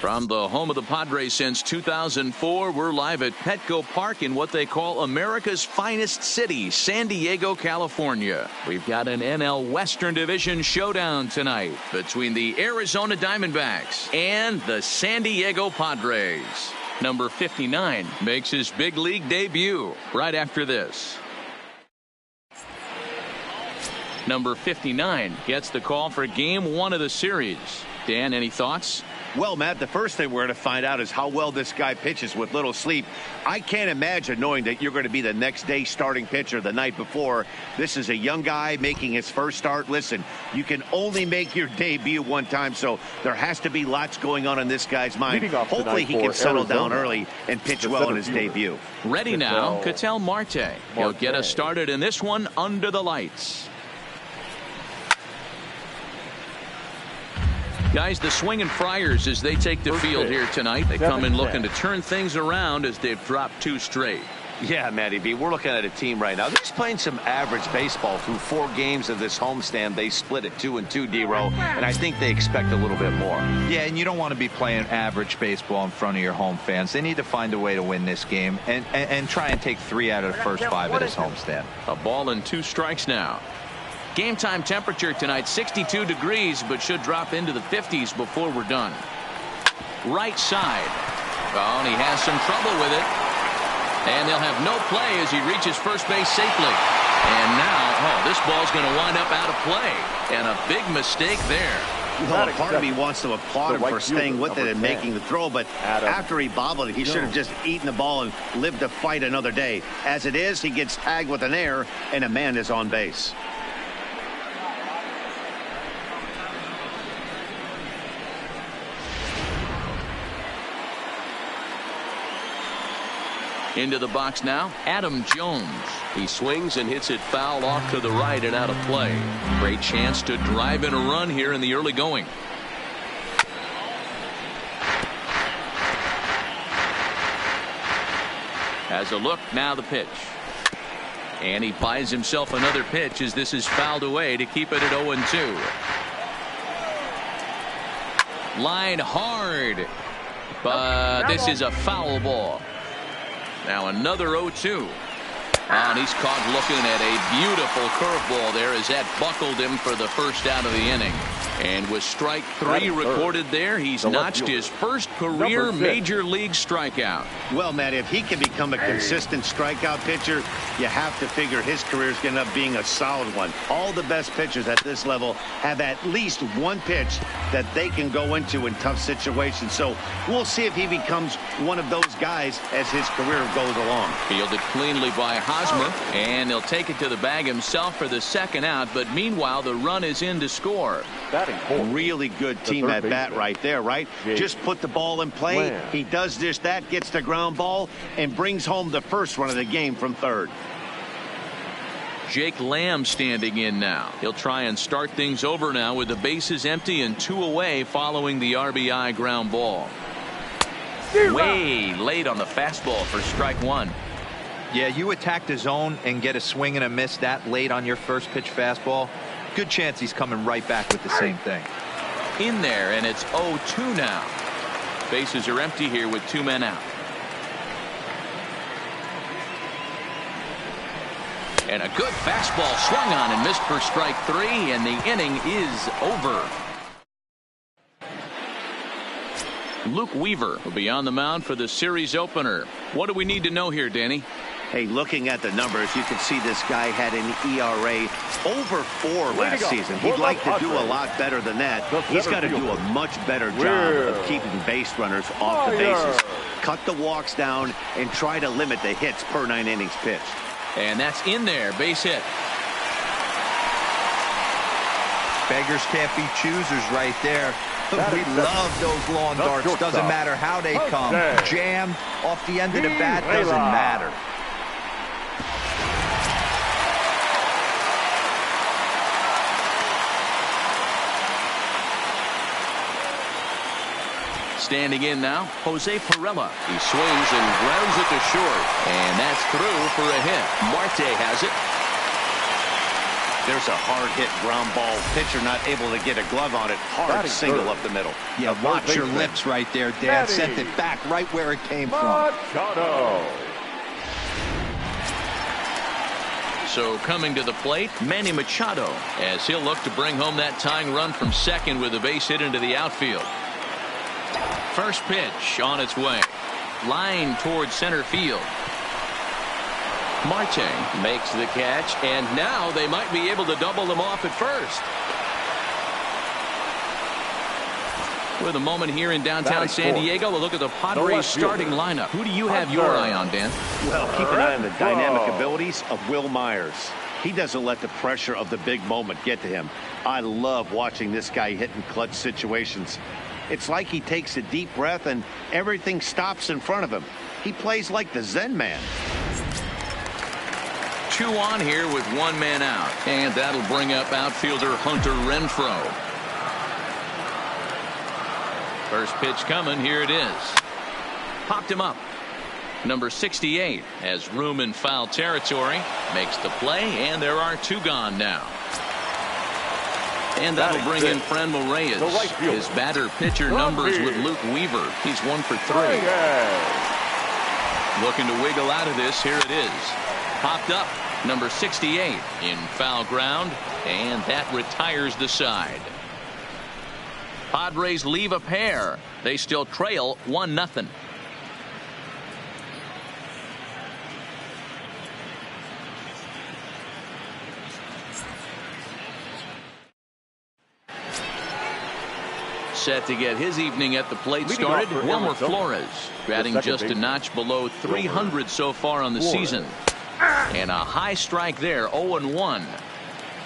From the home of the Padres since 2004, we're live at Petco Park in what they call America's finest city, San Diego, California. We've got an NL Western Division showdown tonight between the Arizona Diamondbacks and the San Diego Padres. Number 59 makes his big league debut right after this. Number 59 gets the call for game 1 of the series. Dan, any thoughts? Well, Matt, the first thing we're going to find out is how well this guy pitches with little sleep. I can't imagine knowing that you're going to be the next day starting pitcher the night before. This is a young guy making his first start. Listen, you can only make your debut one time, so there has to be lots going on in this guy's mind. Hopefully he can settle down early and pitch well in his debut. Ready now, Ketel Marte. He'll get us started in this one under the lights. Guys, the swinging Friars as they take the field here tonight. They come in looking to turn things around as they've dropped 2 straight. Yeah, Matty B, we're looking at a team right now. They're just playing some average baseball through 4 games of this homestand. They split at 2-2, D-Row, and I think they expect a little bit more. Yeah, and you don't want to be playing average baseball in front of your home fans. They need to find a way to win this game and try and take 3 out of the first 5 of this homestand. A ball and 2 strikes now. Game time temperature tonight 62 degrees, but should drop into the 50s before we're done. Right side. Oh, and he has some trouble with it. And they'll have no play as he reaches first base safely. And now, this ball's going to wind up out of play. And a big mistake there. Well, part of me wants to applaud him for staying with it and making the throw, but after he bobbled it, he should have just eaten the ball and lived to fight another day. As it is, he gets tagged with an error, and a man is on base. Into the box now, Adam Jones. He swings and hits it foul off to the right and out of play. Great chance to drive in a run here in the early going. Has a look, now the pitch. And he buys himself another pitch as this is fouled away to keep it at 0-2. Line hard. But this is a foul ball. Now another 0-2. And he's caught looking at a beautiful curveball there as that buckled him for the first out of the inning. And with strike 3 recorded there, he's notched his first career major league strikeout. Well, Matt, if he can become a consistent strikeout pitcher, you have to figure his career is going to end up being a solid one. All the best pitchers at this level have at least one pitch that they can go into in tough situations. So we'll see if he becomes one of those guys as his career goes along. Fielded cleanly by Hosmer, and he'll take it to the bag himself for the second out, but meanwhile the run is in to score. Really good team at bat right there, right? Just put the ball in play. He does just that, gets the ground ball, and brings home the first run of the game from third. Jake Lamb standing in now. He'll try and start things over now with the bases empty and 2 away following the RBI ground ball. Way late on the fastball for strike 1. Yeah, you attack the zone and get a swing and a miss that late on your first pitch fastball. Good chance he's coming right back with the same thing. In there, and it's 0-2 now. Bases are empty here with 2 men out. And a good fastball swung on and missed for strike 3, and the inning is over. Luke Weaver will be on the mound for the series opener. What do we need to know here, Danny? Hey, looking at the numbers, you can see this guy had an ERA over 4 last season. He'd like to do a lot better than that. He's got to do a much better job of keeping base runners off the bases. Cut the walks down and try to limit the hits per 9 innings pitched. And that's in there, base hit. Beggars can't be choosers right there. We love those lawn darts. Doesn't matter how they come. Jammed off the end of the bat, doesn't matter. Standing in now, Jose Pirela. He swings and grounds it to short. And that's through for a hit. Marte has it. There's a hard-hit ground ball. Pitcher not able to get a glove on it. Hard single up the middle. Yeah, watch your lips right there, Dan. Sent it back right where it came from. So coming to the plate, Manny Machado, as he'll look to bring home that tying run from second with a base hit into the outfield. First pitch on its way. Line towards center field. Marte makes the catch, and now they might be able to double them off at first. With a moment here in downtown San Diego, we'll look at the Padres starting lineup. Who do you have your eye on, Dan? Well, keep an eye on the dynamic abilities of Will Myers. He doesn't let the pressure of the big moment get to him. I love watching this guy hit in clutch situations. It's like he takes a deep breath and everything stops in front of him. He plays like the Zen man. 2 on here with 1 man out. And that'll bring up outfielder Hunter Renfroe. First pitch coming. Here it is. Popped him up. Number 68 has room in foul territory. Makes the play, and there are 2 gone now. And that'll bring in Franmil Reyes. His batter-pitcher numbers with Luke Weaver. He's 1 for 3. Looking to wiggle out of this. Here it is. Popped up. Number 68 in foul ground, and that retires the side. Padres leave a pair. They still trail 1-0. Set to get his evening at the plate started, Wilmer Flores, batting just a notch below 300 so far on the season. And a high strike there, 0-1.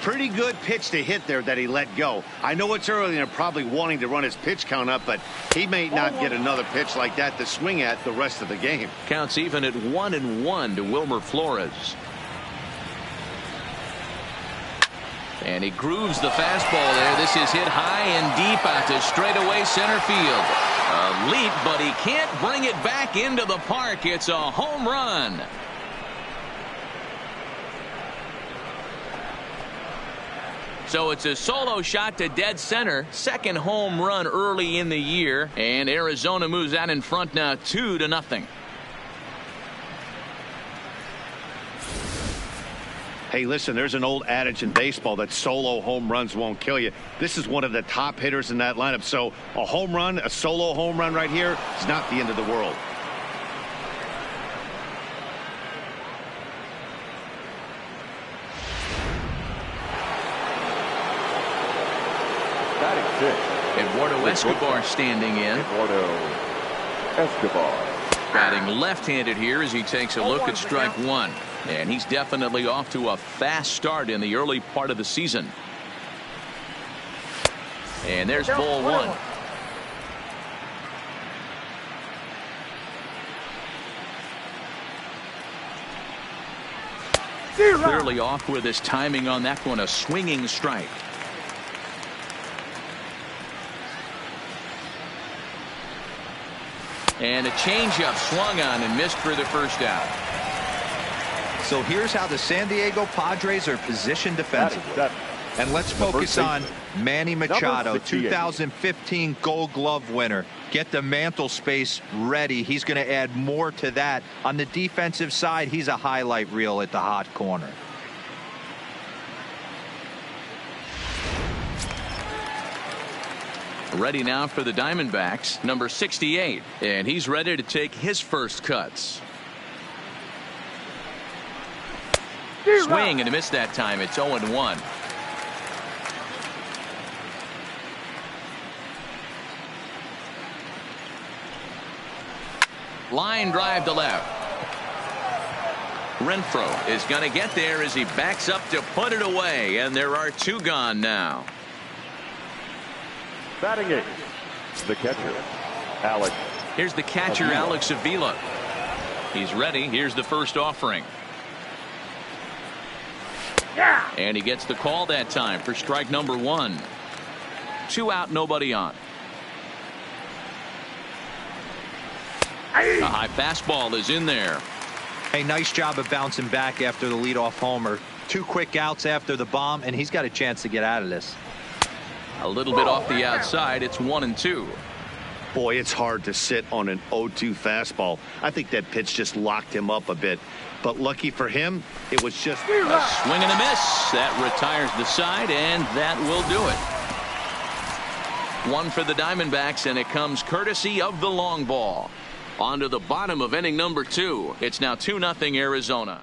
Pretty good pitch to hit there that he let go. I know it's early and they're probably wanting to run his pitch count up, but he may not get another pitch like that to swing at the rest of the game. Counts even at 1-1 to Wilmer Flores. And he grooves the fastball there. This is hit high and deep out to straightaway center field. A leap, but he can't bring it back into the park. It's a home run. So it's a solo shot to dead center. Second home run early in the year. And Arizona moves out in front now 2-0. Hey, listen, there's an old adage in baseball that solo home runs won't kill you. This is one of the top hitters in that lineup. So a home run, a solo home run right here is not the end of the world. Eduardo Escobar standing in. Batting left-handed here as he takes a look at strike 1. And he's definitely off to a fast start in the early part of the season. And there's ball 1. Clearly off with his timing on that one, a swinging strike. And a changeup swung on and missed for the first out. So here's how the San Diego Padres are positioned defensively. And let's focus on Manny Machado, 2015 Gold Glove winner. Get the mantle space ready. He's going to add more to that. On the defensive side, he's a highlight reel at the hot corner. Ready now for the Diamondbacks, number 68, and he's ready to take his first cuts. Swing and a miss that time. It's 0-1. Line drive to left. Renfroe is going to get there as he backs up to put it away, and there are 2 gone now. Batting 8, the catcher, Alex. Here's the catcher, Alex Avila. He's ready. Here's the first offering. Yeah. And he gets the call that time for strike number 1. 2 out, nobody on. A high fastball is in there. Hey, nice job of bouncing back after the leadoff homer. 2 quick outs after the bomb, and he's got a chance to get out of this. A little bit off the outside. It's 1-2. Boy, it's hard to sit on an 0-2 fastball. I think that pitch just locked him up a bit. But lucky for him, it was just a swing and a miss. That retires the side, and that will do it. 1 for the Diamondbacks, and it comes courtesy of the long ball. On to the bottom of inning number 2. It's now 2-0 Arizona.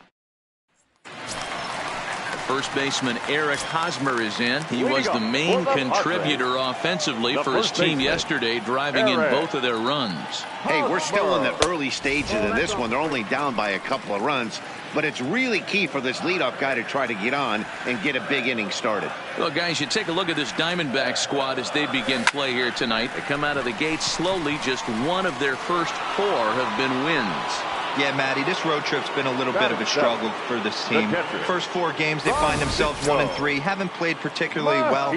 First baseman Eric Hosmer is in. He was the main contributor offensively for his team yesterday, driving in both of their runs. Hey, we're still in the early stages of this one. They're only down by a couple of runs, but it's really key for this leadoff guy to try to get on and get a big inning started. Well, guys, you take a look at this Diamondback squad as they begin play here tonight. They come out of the gate slowly. Just 1 of their first 4 have been wins. Yeah, Matty, this road trip's been a little bit of a struggle for this team. First 4 games, they find themselves 1-3. Haven't played particularly well.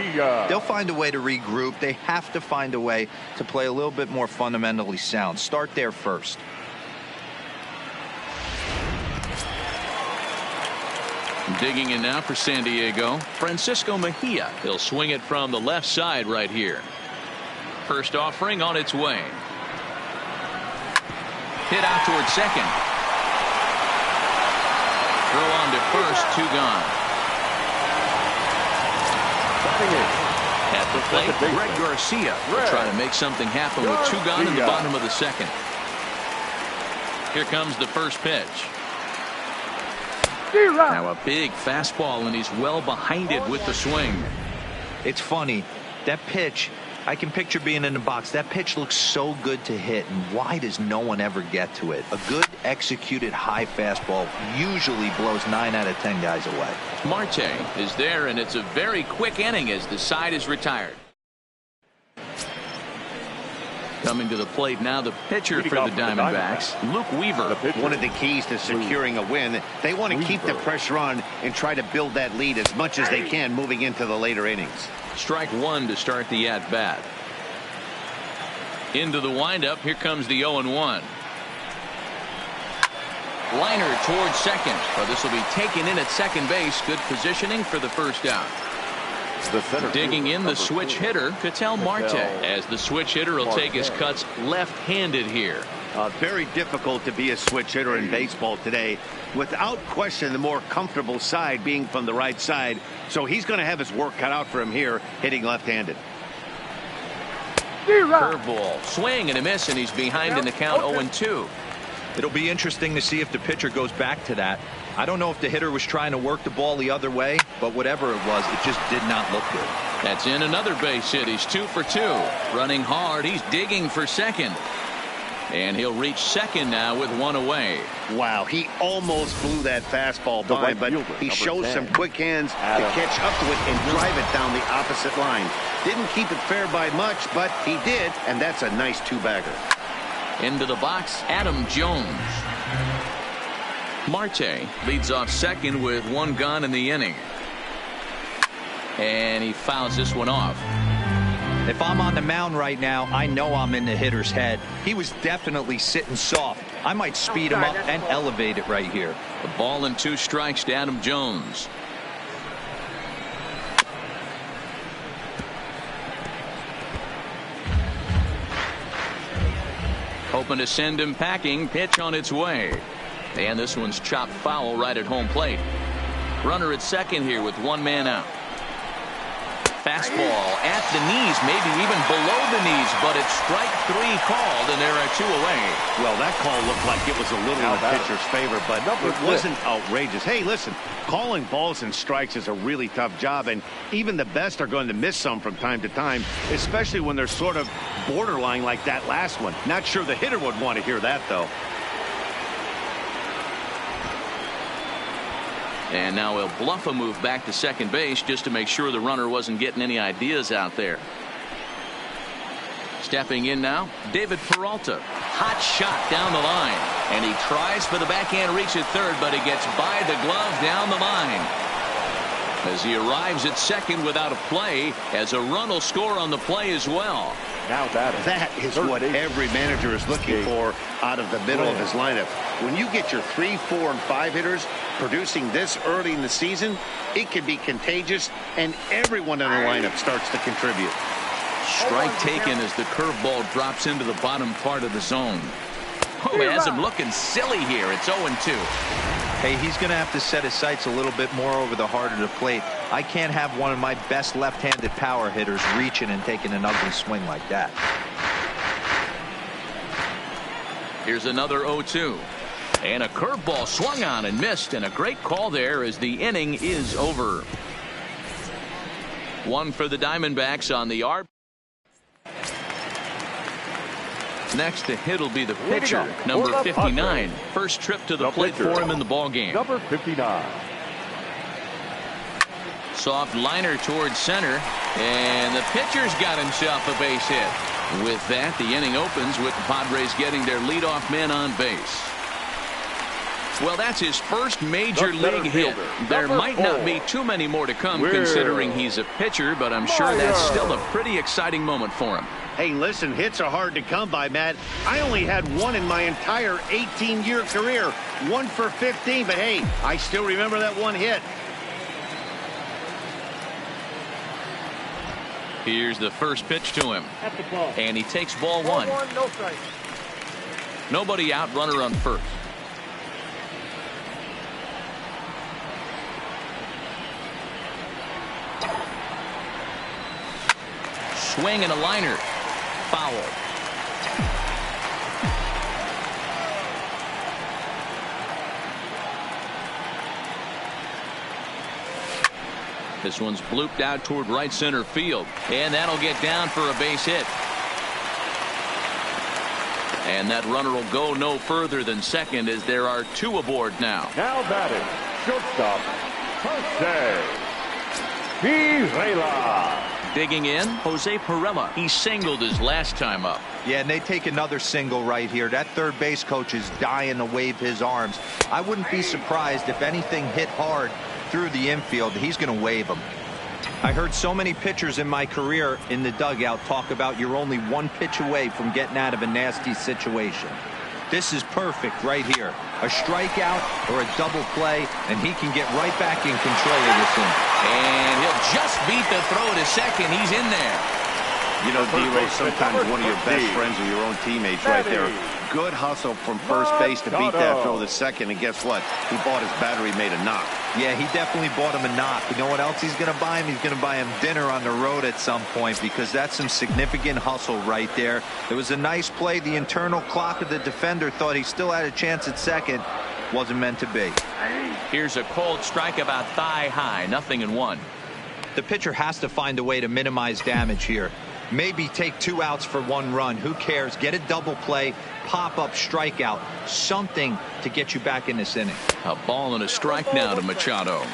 They'll find a way to regroup. They have to find a way to play a little bit more fundamentally sound. Start there first. Digging in now for San Diego, Francisco Mejia. He'll swing it from the left side right here. First offering on its way. Hit out towards second. Throw on to first, 2 gone. At the plate, Greg Garcia will try to make something happen with 2 gone in the bottom of the second. Here comes the first pitch. Now a big fastball, and he's well behind it with the swing. It's funny, that pitch, I can picture being in the box. That pitch looks so good to hit, and why does no one ever get to it? A good executed high fastball usually blows 9 out of 10 guys away. Marte is there, and it's a very quick inning as the side is retired. Coming to the plate now, the pitcher for the Diamondbacks, Luke Weaver. One of the keys to securing a win, they want to keep the pressure on and try to build that lead as much as they can moving into the later innings. Strike 1 to start the at-bat. Into the windup. Here comes the 0-1. Liner towards second. Well, this will be taken in at second base. Good positioning for the first out. Digging in the switch hitter, Ketel Marte, as the switch hitter will take his cuts left-handed here. Very difficult to be a switch hitter in baseball today. Without question, the more comfortable side being from the right side. So he's going to have his work cut out for him here, hitting left-handed. Curveball, swing and a miss, and he's behind in the count 0-2. It'll be interesting to see if the pitcher goes back to that. I don't know if the hitter was trying to work the ball the other way, but whatever it was, it just did not look good. That's in another base hit. He's 2 for 2. Running hard. He's digging for second. And he'll reach second now with 1 away. Wow, he almost blew that fastball by, but he shows some quick hands to catch up to it and drive it down the opposite line. Didn't keep it fair by much, but he did, and that's a nice 2-bagger. Into the box, Adam Jones. Marte leads off second with 1 gone in the inning. And he fouls this one off. If I'm on the mound right now, I know I'm in the hitter's head. He was definitely sitting soft. I might speed him up and elevate it right here. The ball and 2 strikes to Adam Jones. Hoping to send him packing. Pitch on its way. And this one's chopped foul right at home plate. Runner at second here with 1 man out. Fastball at the knees, maybe even below the knees, but it's strike 3 called, and there are 2 away. Well, that call looked like it was a little in the pitcher's favor, but it wasn't outrageous. Hey, listen, calling balls and strikes is a really tough job, and even the best are going to miss some from time to time, especially when they're sort of borderline like that last one. Not sure the hitter would want to hear that, though. And now he'll bluff a move back to second base just to make sure the runner wasn't getting any ideas out there. Stepping in now, David Peralta. Hot shot down the line. And he tries for the backhand reach at third, but he gets by the glove down the line. As he arrives at second without a play, as a run will score on the play as well. Now that is what every manager is looking for out of the middle of his lineup. When you get your 3, 4, and 5 hitters producing this early in the season, it can be contagious, and everyone in the lineup starts to contribute. Strike taken as the curveball drops into the bottom part of the zone. Oh, it has him looking silly here. It's 0-2. Hey, he's going to have to set his sights a little bit more over the heart of the plate. I can't have one of my best left-handed power hitters reaching and taking an ugly swing like that. Here's another 0-2. And a curveball swung on and missed, and a great call there as the inning is over. One for the Diamondbacks on the arc. Next to hit will be the pitcher, number 59. First trip to the plate for him in the ball game. Number 59. Soft liner towards center, and the pitcher's got himself a base hit. With that, the inning opens with the Padres getting their leadoff man on base. Well, that's his first major league hit. There might not be too many more to come considering he's a pitcher, but I'm sure that's still a pretty exciting moment for him. Hey, listen, hits are hard to come by, Matt. I only had one in my entire 18-year career. 1 for 15, but hey, I still remember that one hit. Here's the first pitch to him. And he takes ball one. No strike. Nobody out, runner on first. Swing and a liner. Foul. This one's blooped out toward right center field, and that'll get down for a base hit. And that runner will go no further than second as there are 2 aboard now. Now batting, shortstop, Jose Pirela. Digging in, Jose Pirela. He singled his last time up. Yeah, and they take another single right here. That third base coach is dying to wave his arms. I wouldn't be surprised if anything hit hard through the infield. He's going to wave them. I heard so many pitchers in my career in the dugout talk about you're only 1 pitch away from getting out of a nasty situation. This is perfect right here. A strikeout or a double play, and he can get right back in control of this inning. And he'll just beat the throw to second. He's in there. You know, D-Ray, sometimes one of your best friends are your own teammates right there. Good hustle from first base to beat that throw to second, and guess what? He bought his battery made a knock. Yeah, he definitely bought him a knock. You know what else he's going to buy him? He's going to buy him dinner on the road at some point, because that's some significant hustle right there. It was a nice play. The internal clock of the defender thought he still had a chance at second. Wasn't meant to be. Here's a cold strike about thigh high. 0-1. The pitcher has to find a way to minimize damage here. Maybe take 2 outs for 1 run. Who cares? Get a double play, pop up, strikeout, something to get you back in this inning. A ball and a strike now to Machado.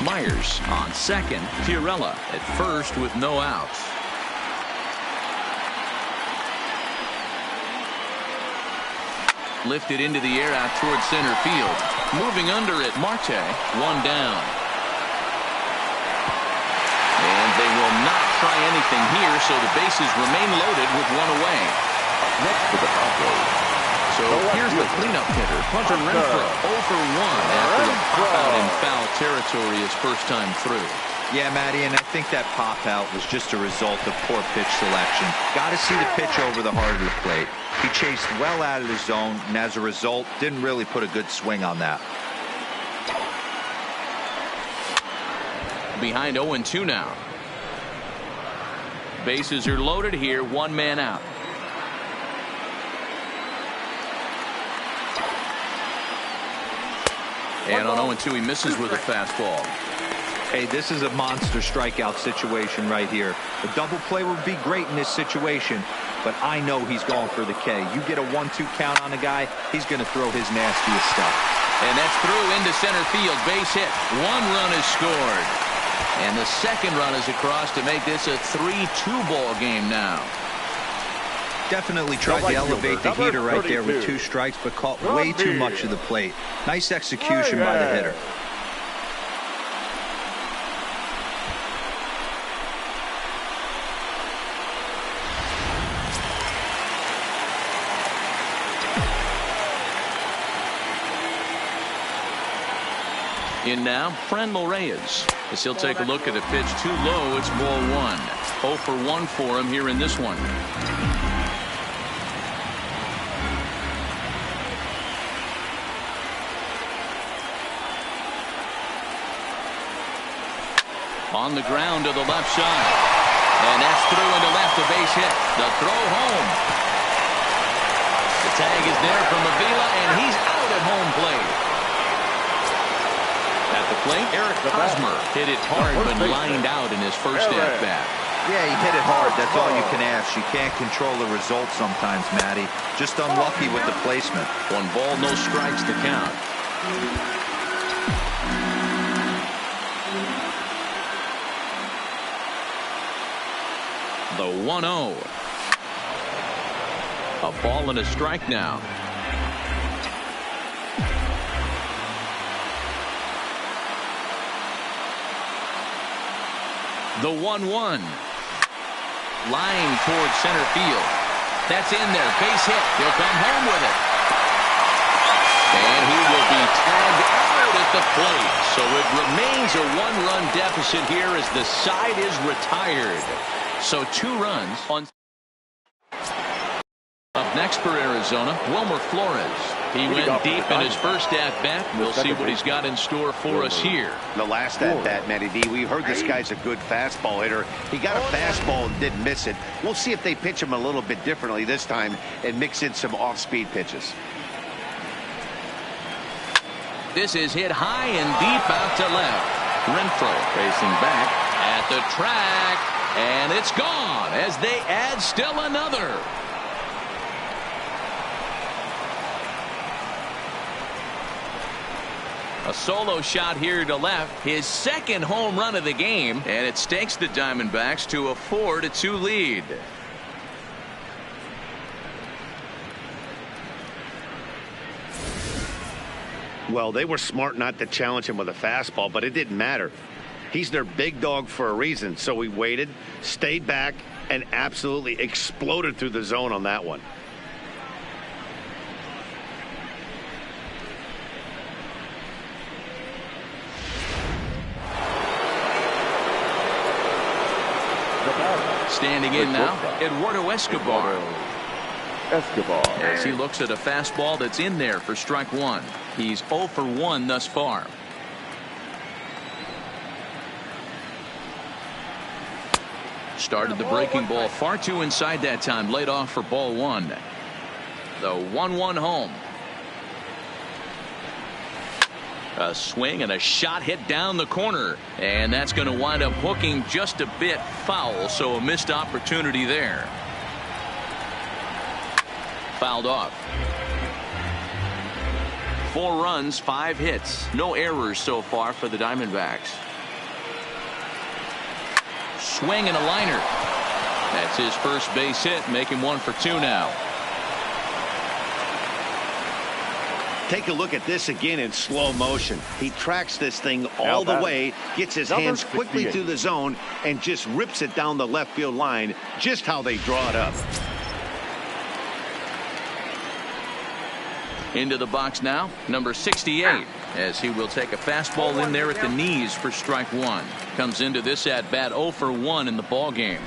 Myers on second. Pirela at first with no outs. Lifted into the air out towards center field. Moving under it, Marte. 1 down. And they will not try anything here, so the bases remain loaded with 1 away. Next to the Padres. So here's the cleanup hitter, Hunter Renfroe, 0 for 1 after a pop-out in foul territory his first time through. Yeah, Matty, and I think that pop-out was just a result of poor pitch selection. Got to see the pitch over the heart of the plate. He chased well out of the zone, and as a result, didn't really put a good swing on that. Behind 0-2 now. Bases are loaded here, 1 man out. And on 0-2 he misses with a fastball. Hey, this is a monster strikeout situation right here. A double play would be great in this situation, but I know he's going for the K. You get a 1-2 count on a guy, he's going to throw his nastiest stuff. And that's through into center field. Base hit. 1 run is scored. And the second run is across to make this a 3-2 ball game now. Definitely tried to elevate the heater right there with 2 strikes, but caught way too much of the plate. Nice execution by the hitter. In now, Franmil Reyes. As he'll take a look at a pitch too low, it's ball one. 0 for 1 for him here in this one. On the ground to the left side. And that's through into left, a base hit. The throw home. The tag is there from Avila, and he's out at home plate. At the plate, Eric Hosmer hit it hard but lined out in his first at-bat. Yeah, he hit it hard. That's all you can ask. You can't control the result sometimes, Matty. Just unlucky with the placement. 1 ball, no strikes to count. The 1-0. A ball and a strike now. The 1-1. Line towards center field. That's in there. Base hit. He'll come home with it. And he will be tagged out at the plate. So it remains a 1-run deficit here as the side is retired. So 2 runs on. Up next for Arizona, Wilmer Flores. He went deep in his first at-bat. We'll see what he's got in store for us here. The last at-bat, Matty D, we heard this guy's a good fastball hitter. He got a fastball and didn't miss it. We'll see if they pitch him a little bit differently this time and mix in some off-speed pitches. This is hit high and deep out to left. Renfroe racing back at the track. And it's gone as they add still another. A solo shot here to left. His second home run of the game. And it stakes the Diamondbacks to a 4-2 lead. Well, they were smart not to challenge him with a fastball, but it didn't matter. He's their big dog for a reason. So he waited, stayed back, and absolutely exploded through the zone on that one. Standing in now, Eduardo Escobar. As he looks at a fastball that's in there for strike 1. He's 0 for 1 thus far. Started the breaking ball far too inside that time. Laid off for ball 1. The 1-1 home. A swing and a shot hit down the corner. And that's going to wind up hooking just a bit foul. So a missed opportunity there. Fouled off. 4 runs, 5 hits. No errors so far for the Diamondbacks. Swing and a liner. That's his first base hit. Making 1 for 2 now. Take a look at this again in slow motion. He tracks this thing all the way, gets his hands quickly through the zone, and just rips it down the left field line, just how they draw it up. Into the box now, number 68, as he will take a fastball in there at the knees for strike 1. Comes into this at-bat 0 for 1 in the ball game.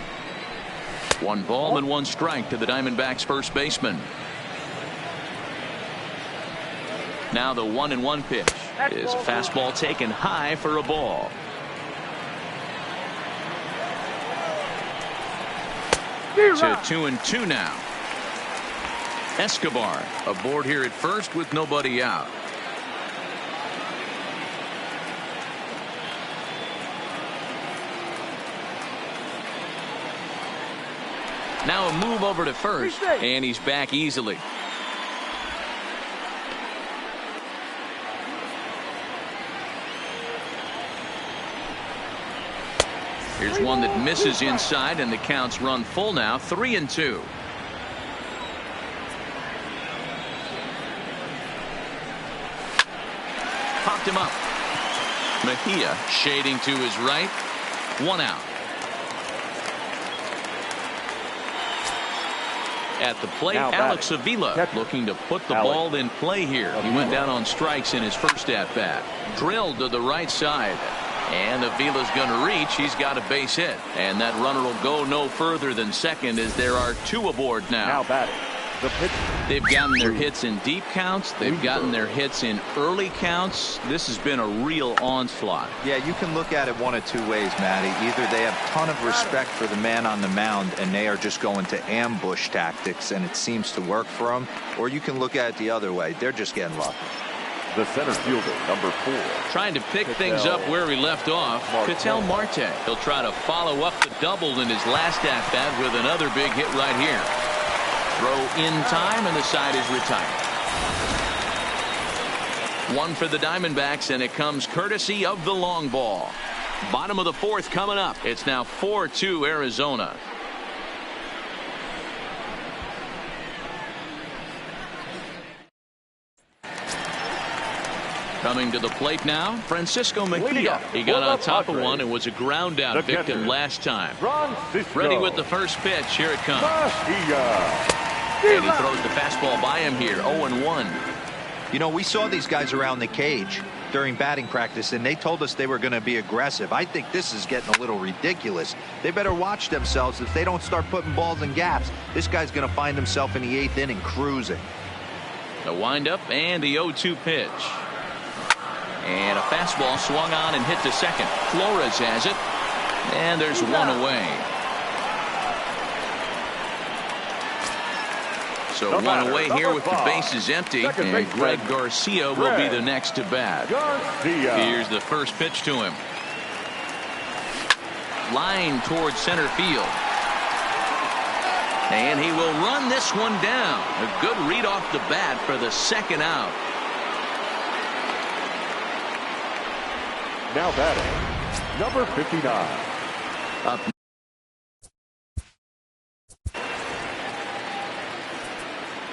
1 ball and 1 strike to the Diamondbacks first baseman. Now the 1-1 pitch is a fastball taken high for a ball. To 2-2 now. Escobar aboard here at first with nobody out. Now a move over to first, and he's back easily. Here's one that misses inside, and the count's run full now, 3-2. Popped him up. Mejia shading to his right. 1 out. At the plate, Now Alex batting. Avila Catcher. looking to put the Alex ball in play here. He went down on strikes in his first at bat. Drilled to the right side. And Avila's going to reach. He's got a base hit. And that runner will go no further than second as there are two aboard now. Now batting. The pitch. They've gotten their hits in deep counts. They've gotten their hits in early counts. This has been a real onslaught. Yeah, you can look at it one of two ways, Matty. Either they have a ton of respect for the man on the mound and they are just going to ambush tactics and it seems to work for them, or you can look at it the other way. They're just getting lucky. The center fielder, number 4. Trying to pick things up where he left off. Ketel Marte. He'll try to follow up the double in his last at bat with another big hit right here. Throw in time and the side is retired. One for the Diamondbacks and it comes courtesy of the long ball. Bottom of the fourth coming up. It's now 4-2 Arizona. Coming to the plate now, Francisco Mejia. He got on top of one and was a ground out victim last time. Ready with the first pitch. Here it comes. And he throws the fastball by him here. 0-1. You know, we saw these guys around the cage during batting practice and they told us they were going to be aggressive. I think this is getting a little ridiculous. They better watch themselves. If they don't start putting balls in gaps, this guy's going to find himself in the 8th inning cruising. The windup and the 0-2 pitch. And a fastball swung on and hit to second. Flores has it. And there's one away. So one away here with the bases empty. And Greg Garcia will be the next to bat. Here's the first pitch to him. Line towards center field. And he will run this one down. A good read off the bat for the second out. Now batting, number 59. Up.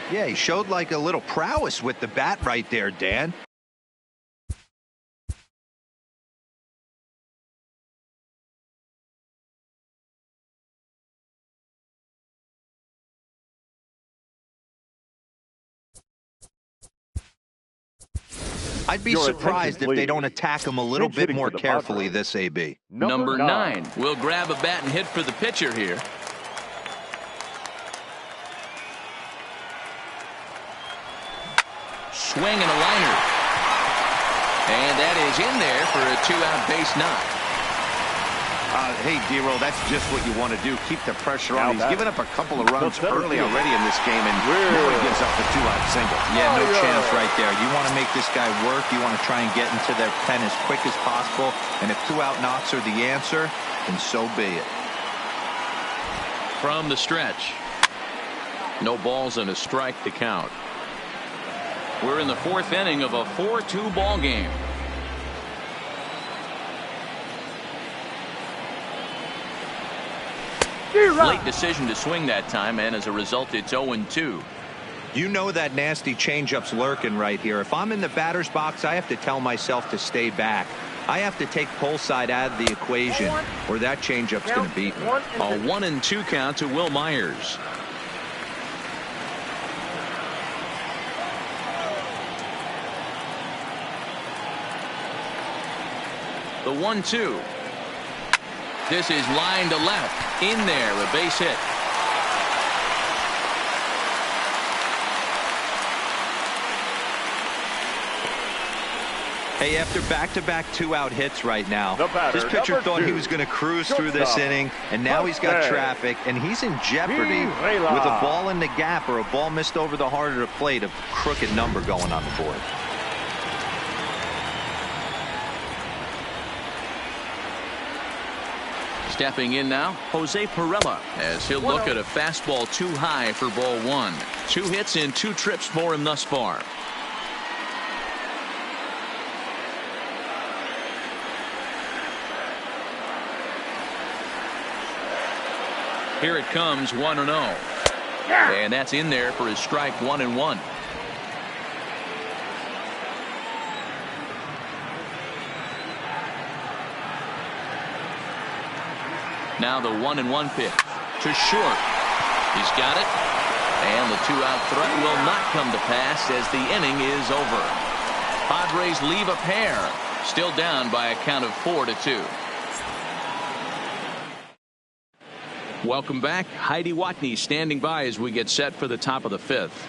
Yeah, he showed like a little prowess with the bat right there, Dan. I'd be surprised if they don't attack him a little bit more carefully this AB. Number 9 will grab a bat and hit for the pitcher here. Swing and a liner. And that is in there for a 2-out base knock. Hey, D-Roll, that's just what you want to do. Keep the pressure on. He's given up a couple of runs early already in this game, and now he gives up the 2-out single. Yeah, no chance right there. You want to make this guy work. You want to try and get into their pen as quick as possible. And if 2-out knocks are the answer, then so be it. From the stretch. No balls and a strike to count. We're in the 4th inning of a 4-2 ball game. Late decision to swing that time, and as a result, it's 0-2. You know that nasty changeup's lurking right here. If I'm in the batter's box, I have to tell myself to stay back. I have to take pull side out of the equation, or that changeup's going to beat me. A 1-2 count to Will Myers. The 1-2. This is line to left. In there, a base hit. Hey, after back-to-back 2-out hits right now, batter, this pitcher thought 2. he was going to cruise through this inning, and now he's got traffic, and he's in jeopardy with a ball in the gap or a ball missed over the heart of the plate, a crooked number going on the board. Stepping in now, Jose Pirela, as he'll look at a fastball too high for ball 1. 2 hits in 2 trips for him thus far. Here it comes, 1-0. And that's in there for his strike, 1-1. Now the 1-1 pitch to short. He's got it. And the two-out threat will not come to pass as the inning is over. Padres leave a pair. Still down by a count of 4-2. Welcome back. Heidi Watney standing by as we get set for the top of the fifth.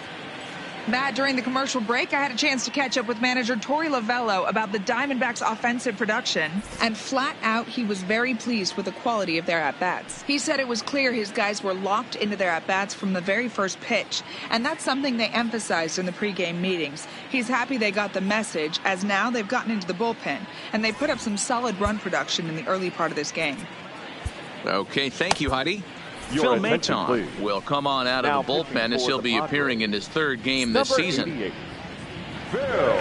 Matt, during the commercial break, I had a chance to catch up with manager Torey Lovello about the Diamondbacks' offensive production. And flat out, he was very pleased with the quality of their at-bats. He said it was clear his guys were locked into their at-bats from the very first pitch. And that's something they emphasized in the pregame meetings. He's happy they got the message, as now they've gotten into the bullpen. And they put up some solid run production in the early part of this game. Okay, thank you, Heidi. Your Phil Maton will come on out of the bullpen as he'll be appearing in his third game this season. 88, Phil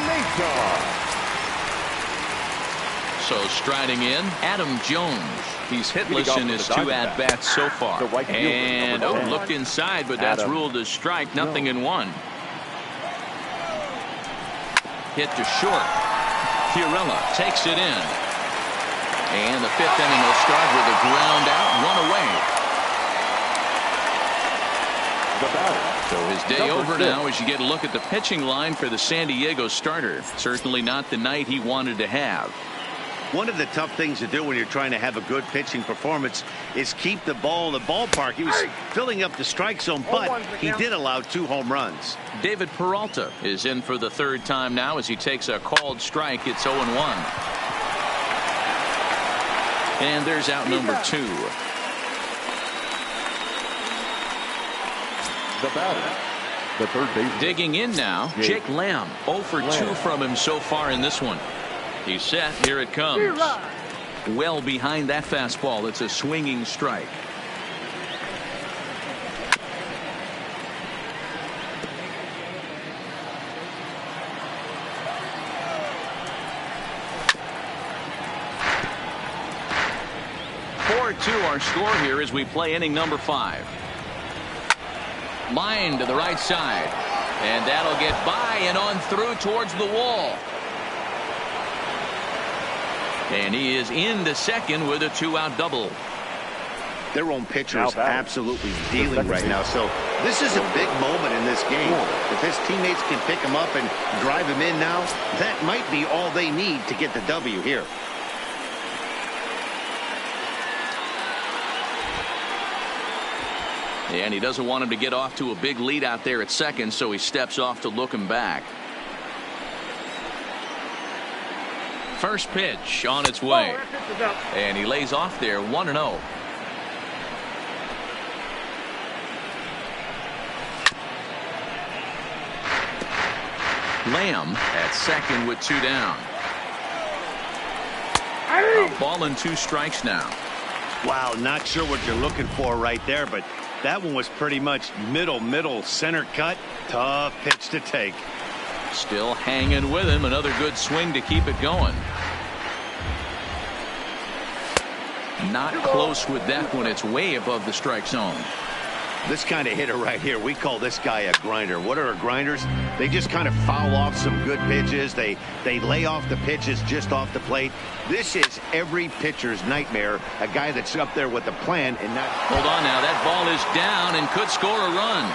Maton. So striding in, Adam Jones. He's hitless in his two at-bats so far. And looked inside, but that's ruled as strike. Nothing in one. Hit to short. Fiorella takes it in. And the fifth inning will start with a ground out, one away. So his day over now as you get a look at the pitching line for the San Diego starter. Certainly not the night he wanted to have. One of the tough things to do when you're trying to have a good pitching performance is keep the ball in the ballpark. He was filling up the strike zone, but he did allow 2 home runs. David Peralta is in for the third time now as he takes a called strike. It's 0-1. And there's out number 2. The batter, the third baseman. Digging in now, Jake Lamb. 0 for 2 from him so far in this one. He's set. Here it comes. Well behind that fastball. It's a swinging strike. Our score here as we play inning number 5. Line to the right side, and that'll get by and on through towards the wall. And he is into second with a 2-out double. Their own pitcher is absolutely dealing right now, so this is a big moment in this game. If his teammates can pick him up and drive him in now, that might be all they need to get the W here. And he doesn't want him to get off to a big lead out there at second, so he steps off to look him back. First pitch on its way. And he lays off there 1-0. Lamb at second with 2 down. A ball and 2 strikes now. Wow, not sure what you're looking for right there, but that one was pretty much middle center cut. Tough pitch to take. Still hanging with him. Another good swing to keep it going. Not close with that one. It's way above the strike zone. This kind of hitter right here, we call this guy a grinder. What are grinders? They just kind of foul off some good pitches. They lay off the pitches just off the plate. This is every pitcher's nightmare. A guy that's up there with a plan and not. Hold on now. That ball is down and could score a run.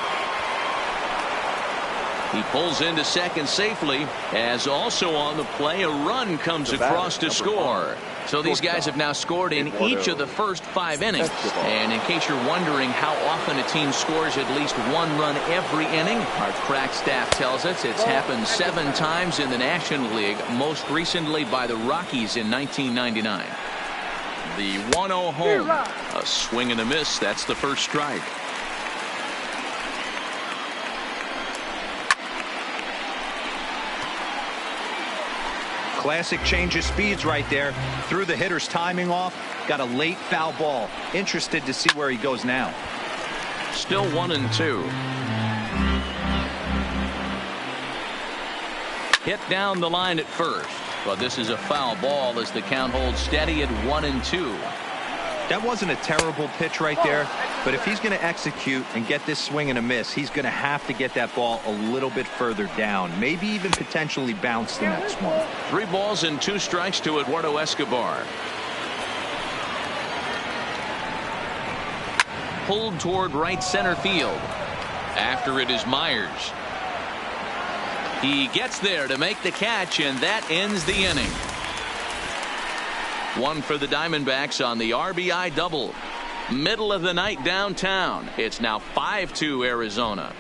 He pulls into second safely, as also on the play a run comes across to score. So these guys have now scored in each of the first 5 innings. And in case you're wondering how often a team scores at least 1 run every inning, our crack staff tells us it's happened 7 times in the National League, most recently by the Rockies in 1999. The 1-0 home. A swing and a miss. That's the first strike. Classic change of speeds right there. Threw the hitter's timing off. Got a late foul ball. Interested to see where he goes now. Still 1-2. Hit down the line at first. But this is a foul ball as the count holds steady at 1-2. That wasn't a terrible pitch right there, but if he's going to execute and get this swing and a miss, he's going to have to get that ball a little bit further down, maybe even potentially bounce the next one. 3 balls and 2 strikes to Eduardo Escobar. pulled toward right center field. After it is Myers. He gets there to make the catch, and that ends the inning. One for the Diamondbacks on the RBI double. Middle of the night downtown. It's now 5-2 Arizona.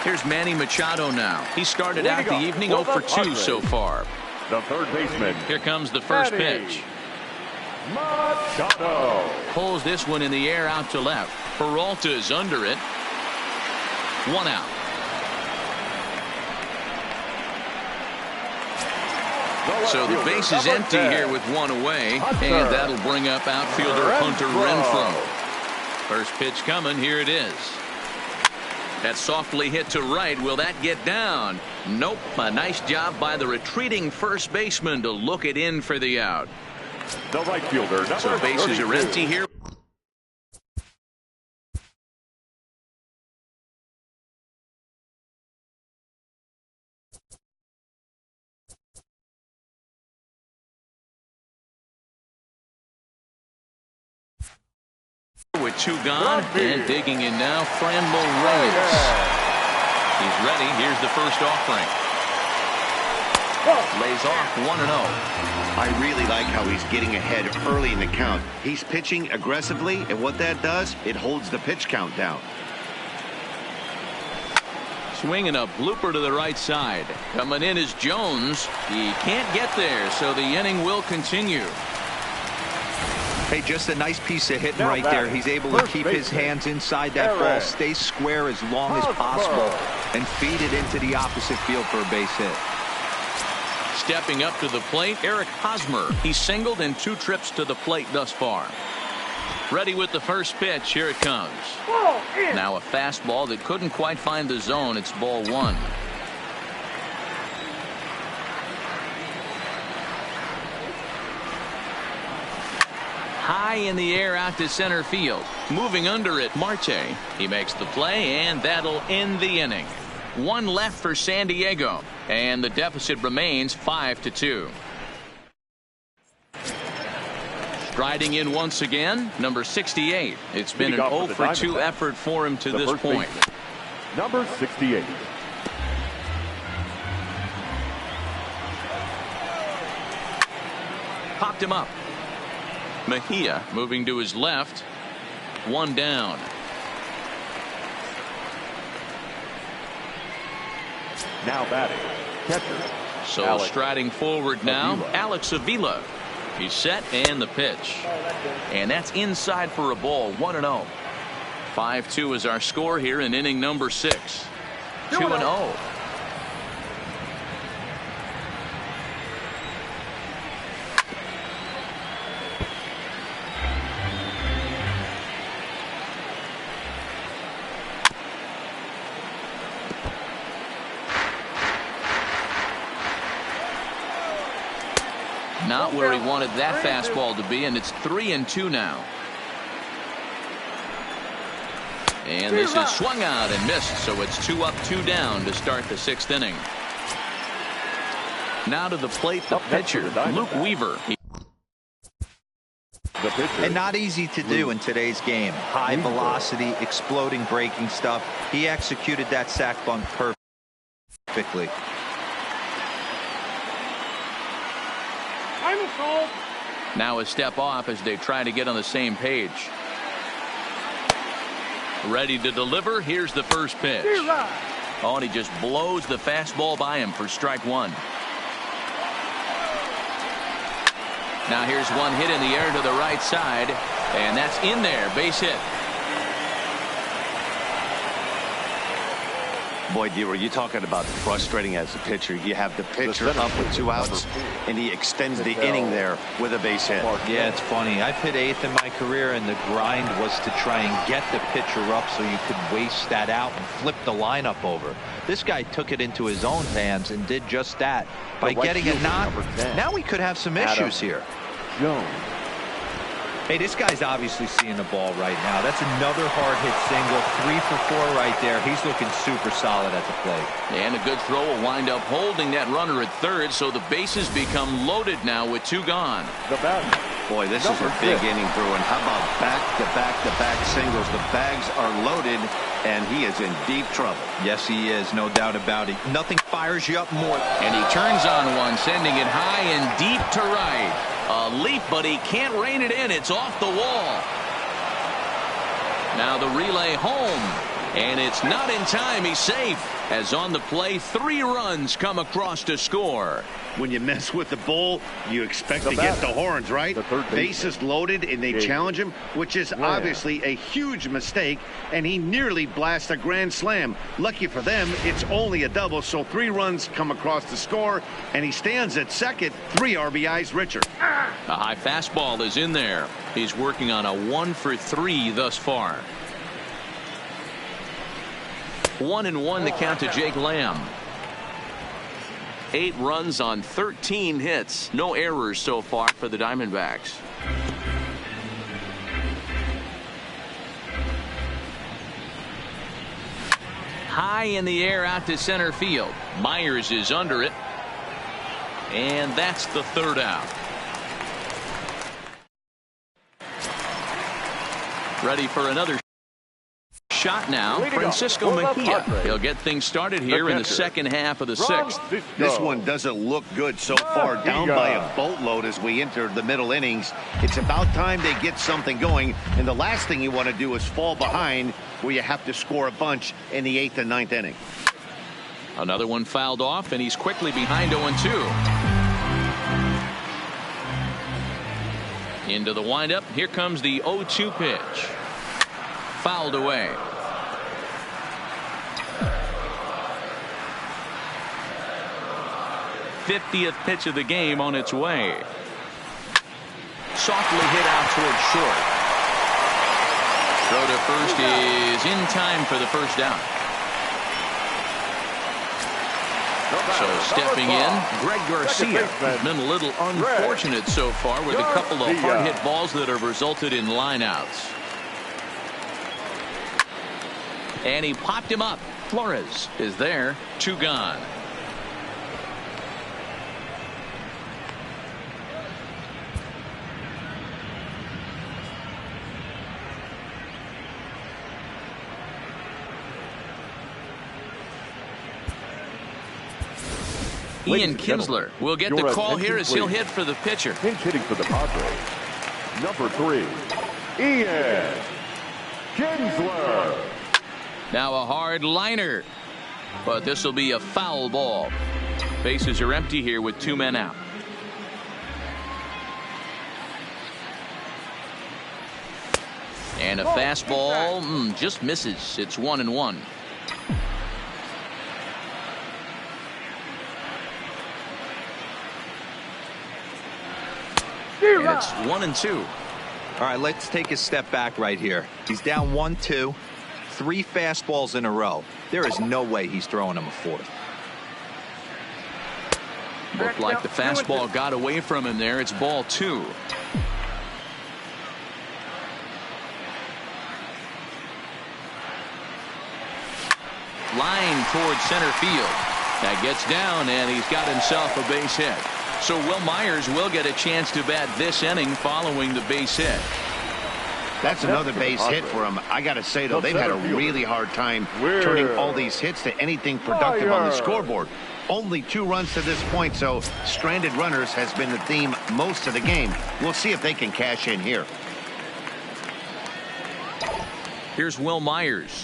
Here's Manny Machado now. He started out the evening 0 for 2 so far. The third baseman. Here comes the first pitch. Machado pulls this one in the air out to left. Peralta's under it. 1 out. So the base is empty here with 1 away, and that'll bring up outfielder Hunter Renfroe. First pitch coming. Here it is. That's softly hit to right. Will that get down? Nope. A nice job by the retreating first baseman to look it in for the out. The right fielder. So bases are empty here. With 2 gone, and digging in now, Franmil Reyes. He's ready. Here's the first offering. Lays off 1-0. I really like how he's getting ahead early in the count. He's pitching aggressively, and what that does, it holds the pitch count down. Swinging a blooper to the right side. Coming in is Jones. He can't get there, so the inning will continue. Hey, just a nice piece of hitting right there. He's able to keep his hands inside that ball, stay square as long as possible, and feed it into the opposite field for a base hit. Stepping up to the plate, Eric Hosmer. He's singled in 2 trips to the plate thus far. Ready with the first pitch. Here it comes. Now a fastball that couldn't quite find the zone. It's ball 1. High in the air out to center field. Moving under it, Marte. He makes the play, and that'll end the inning. 1 left for San Diego, and the deficit remains 5-2. Striding in once again, number 68. It's been an 0 for 2 effort for him to this point. Number 68. Popped him up. Mejia moving to his left. 1 down. Now batting, catcher. So Alex striding forward now, Avila. Alex Avila. He's set, and the pitch. And that's inside for a ball. 1-0. 5-2 is our score here in inning number 6. 2-0. Not where he wanted that fastball to be, and it's 3-2 now. And this is swung out and missed, so it's 2 up, 2 down to start the 6th inning. Now to the plate, the pitcher, Luke Weaver. And not easy to do in today's game. High velocity, exploding breaking stuff. He executed that sac bunt perfectly. Now a step off as they try to get on the same page. Ready to deliver. Here's the first pitch. Oh, and he just blows the fastball by him for strike 1. Now here's one hit in the air to the right side, and that's in there. Base hit. Boy, D, were you talking about frustrating as a pitcher? You have the pitcher up with 2 outs, and he extends the inning there with a base hit. Yeah, it's funny. I've hit 8th in my career, and the grind was to try and get the pitcher up so you could waste that out and flip the lineup over. This guy took it into his own hands and did just that by getting a knock. Now we could have some issues here. Jones. Hey, this guy's obviously seeing the ball right now. That's another hard hit single. 3 for 4 right there. He's looking super solid at the plate. And a good throw will wind up holding that runner at third, so the bases become loaded now with 2 gone. The batter, Boy, this is a big inning through. And how about back-to-back-to-back singles? The bags are loaded, and he is in deep trouble. Yes, he is. No doubt about it. Nothing fires you up more. And he turns on one, sending it high and deep to right. A leap, but he can't rein it in. It's off the wall. Now the relay home. And it's not in time. He's safe. As on the play, 3 runs come across to score. When you mess with the bull, you expect to get the horns, right? Bases loaded, and they challenge him, which is obviously a huge mistake, and he nearly blasts a grand slam. Lucky for them, it's only a double, so 3 runs come across to score, and he stands at second, 3 RBIs richer. A high fastball is in there. He's working on a 1-for-3 thus far. 1-1 the count to Jake Lamb. 8 runs on 13 hits. No errors so far for the Diamondbacks. High in the air out to center field. Myers is under it. And that's the 3rd out. Ready for another shot now. Francisco Mejia. He'll get things started here in the second half of the 6th. This one doesn't look good so far, down by a boatload as we enter the middle innings. It's about time they get something going, and the last thing you want to do is fall behind where you have to score a bunch in the 8th and 9th inning. Another one fouled off, and he's quickly behind 0-2. Into the windup. Here comes the 0-2 pitch. Fouled away. '50th pitch of the game on its way. Softly hit out towards short. Throw to first is in time for the first down. So stepping in, Greg Garcia has been a little unfortunate so far with a couple of hard hit balls that have resulted in lineouts. And he popped him up. Flores is there. 2 gone. Ian Kinsler will get the call here as he'll hit for the pitcher. Pinch hitting for the Padres. Number 3, Ian Kinsler. Now a hard liner, but this will be a foul ball. Bases are empty here with 2 men out. And a fastball just misses. It's 1-1. And it's 1-2. All right, let's take a step back right here. He's down 1-2. 3 fastballs in a row. There is no way he's throwing him a 4th. Looked like the fastball got away from him there. It's ball 2. Line towards center field. That gets down, and he's got himself a base hit. So Will Myers will get a chance to bat this inning following the base hit. That's another base hit for him. I got to say, though, they've had a really hard time turning all these hits to anything productive on the scoreboard. Only 2 runs to this point, so stranded runners has been the theme most of the game. We'll see if they can cash in here. Here's Will Myers,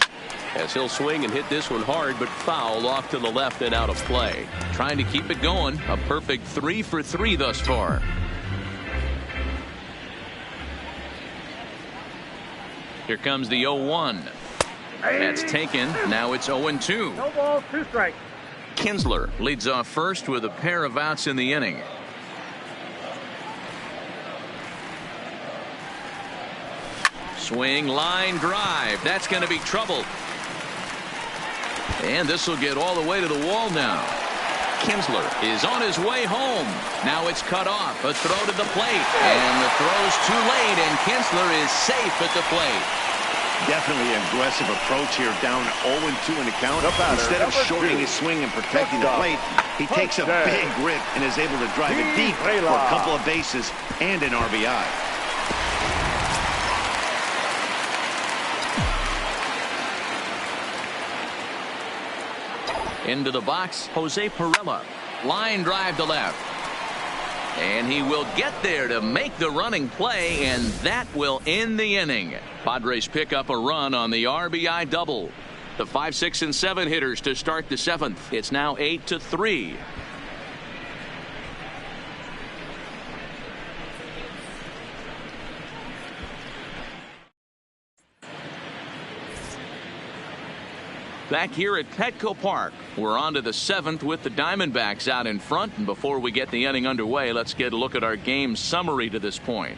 as he'll swing and hit this one hard, but foul off to the left and out of play. Trying to keep it going. A perfect 3 for 3 thus far. Here comes the 0-1. That's taken. Now it's 0-2. No balls, 2 strikes. Kinsler leads off first with a pair of outs in the inning. Swing, line, drive. That's going to be trouble. And this will get all the way to the wall now. Kinsler is on his way home. Now it's cut off. A throw to the plate. And the throw's too late, and Kinsler is safe at the plate. Definitely an aggressive approach here, down 0-2 in the count. Instead of shortening his swing and protecting the plate, he takes a big rip and is able to drive it deep for a couple of bases and an RBI. Into the box, Jose Perella. Line drive to left. And he will get there to make the running play, and that will end the inning. Padres pick up a run on the RBI double. The 5, 6, and 7 hitters to start the 7th. It's now 8-3. Back here at Petco Park, we're on to the 7th with the Diamondbacks out in front. And before we get the inning underway, let's get a look at our game summary to this point.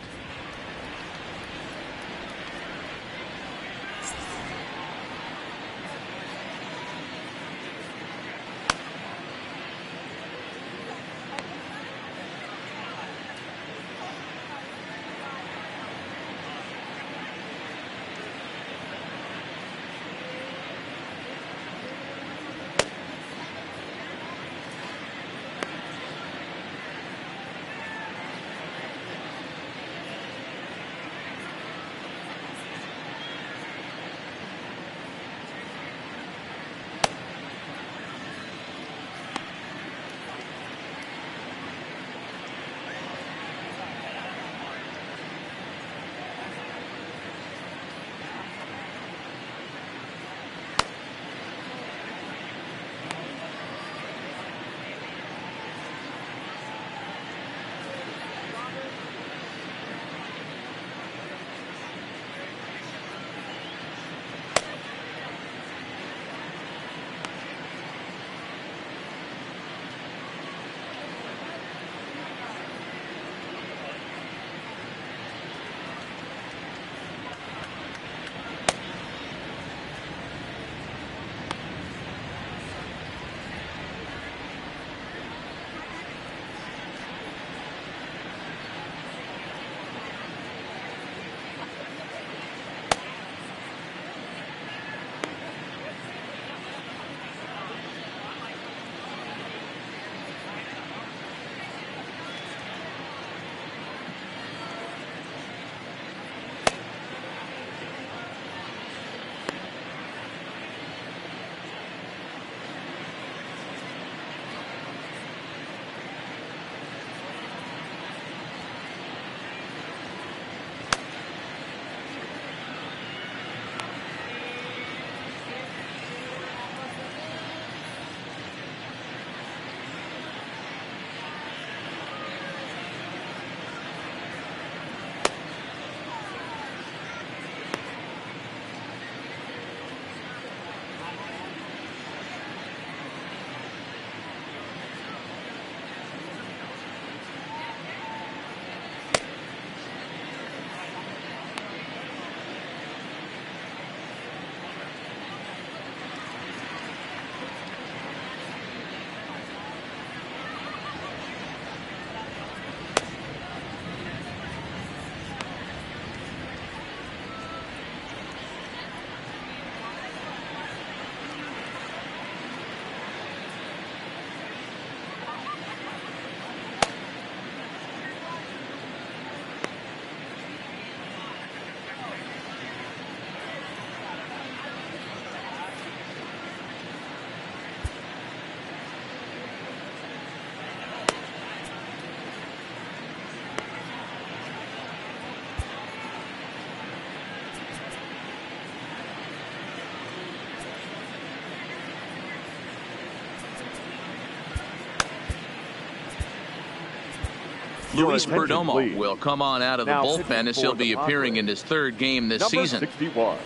Luis Perdomo will come on out of the bullpen as he'll be appearing in his 3rd game this season. 61.